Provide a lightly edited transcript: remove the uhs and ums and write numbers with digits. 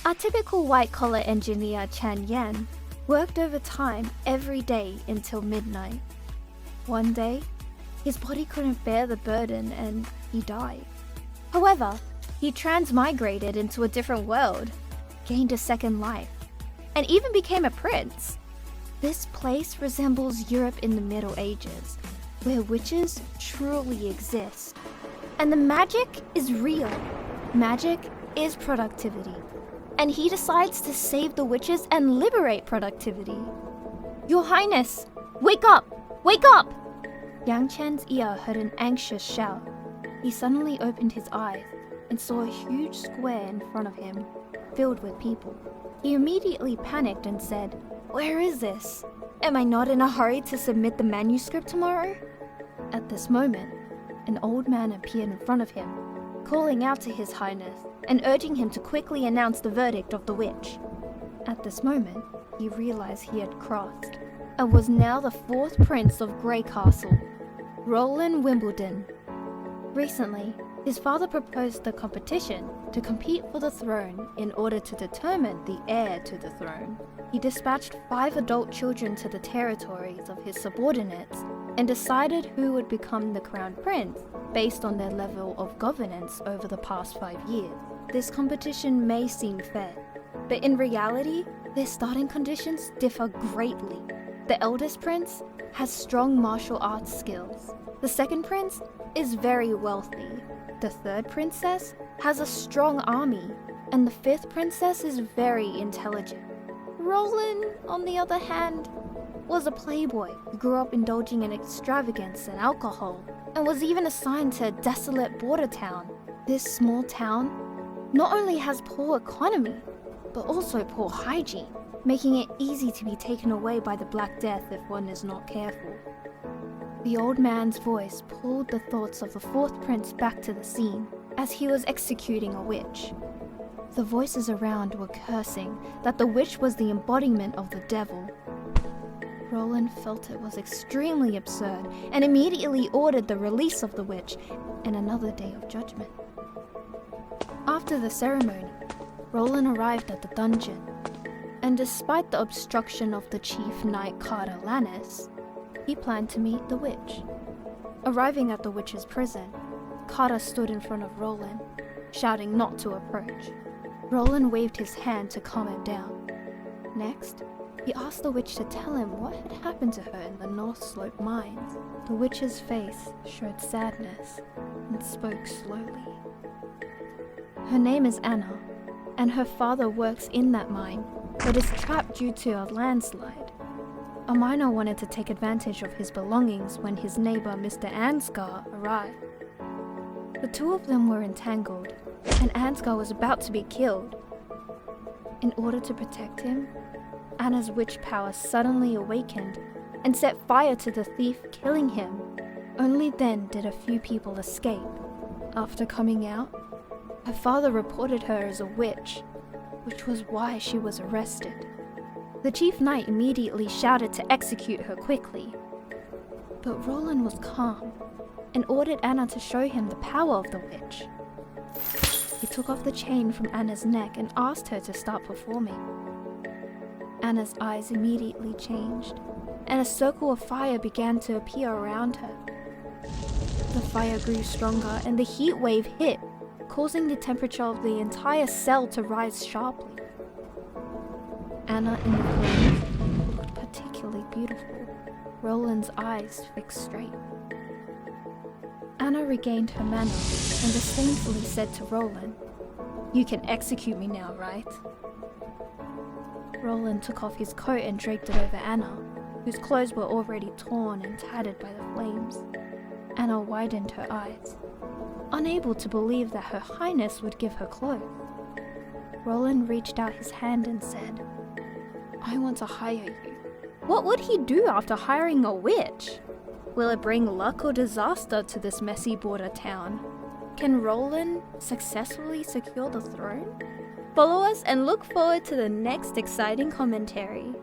Our typical white-collar engineer Cheng Yan worked overtime every day until midnight. One day, his body couldn't bear the burden and he died. However, he transmigrated into a different world, gained a second life, and even became a prince. This place resembles Europe in the Middle Ages, where witches truly exist. And the magic is real. Magic is productivity. And he decides to save the witches and liberate productivity. Your Highness, wake up! Wake up! Yang Chen's ear heard an anxious shout. He suddenly opened his eyes and saw a huge square in front of him, filled with people. He immediately panicked and said, "Where is this? Am I not in a hurry to submit the manuscript tomorrow?" At this moment, an old man appeared in front of him, calling out to His Highness and urging him to quickly announce the verdict of the witch. At this moment, he realized he had crossed and was now the fourth prince of Grey Castle, Roland Wimbledon. Recently, his father proposed the competition to compete for the throne in order to determine the heir to the throne. He dispatched 5 adult children to the territories of his subordinates and decided who would become the crown prince based on their level of governance over the past 5 years. This competition may seem fair, but in reality, their starting conditions differ greatly. The eldest prince has strong martial arts skills. The second prince is very wealthy. The third princess has a strong army, and the fifth princess is very intelligent. Roland, on the other hand, was a playboy who grew up indulging in extravagance and alcohol, and was even assigned to a desolate border town. This small town not only has poor economy, but also poor hygiene, making it easy to be taken away by the Black Death if one is not careful. The old man's voice pulled the thoughts of the fourth prince back to the scene as he was executing a witch. The voices around were cursing that the witch was the embodiment of the devil. Roland felt it was extremely absurd and immediately ordered the release of the witch and another day of judgment. After the ceremony, Roland arrived at the dungeon, and despite the obstruction of the chief knight Carter Lannis, he planned to meet the witch. Arriving at the witch's prison, Carter stood in front of Roland, shouting not to approach. Roland waved his hand to calm him down. Next, he asked the witch to tell him what had happened to her in the North Slope mines. The witch's face showed sadness and spoke slowly. Her name is Anna, and her father works in that mine, but is trapped due to a landslide. A miner wanted to take advantage of his belongings when his neighbor Mr. Ansgar arrived. The two of them were entangled, and Ansgar was about to be killed. In order to protect him, Anna's witch power suddenly awakened and set fire to the thief, killing him. Only then did a few people escape. After coming out, her father reported her as a witch, which was why she was arrested. The chief knight immediately shouted to execute her quickly. But Roland was calm and ordered Anna to show him the power of the witch. He took off the chain from Anna's neck and asked her to start performing. Anna's eyes immediately changed, and a circle of fire began to appear around her. The fire grew stronger and the heat wave hit, causing the temperature of the entire cell to rise sharply. Anna in the flames looked particularly beautiful, Roland's eyes fixed straight. Anna regained her manner and disdainfully said to Roland, "You can execute me now, right?" Roland took off his coat and draped it over Anna, whose clothes were already torn and tattered by the flames. Anna widened her eyes, unable to believe that Her Highness would give her clothes. Roland reached out his hand and said, "I want to hire you." What would he do after hiring a witch? Will it bring luck or disaster to this messy border town? Can Roland successfully secure the throne? Follow us and look forward to the next exciting commentary.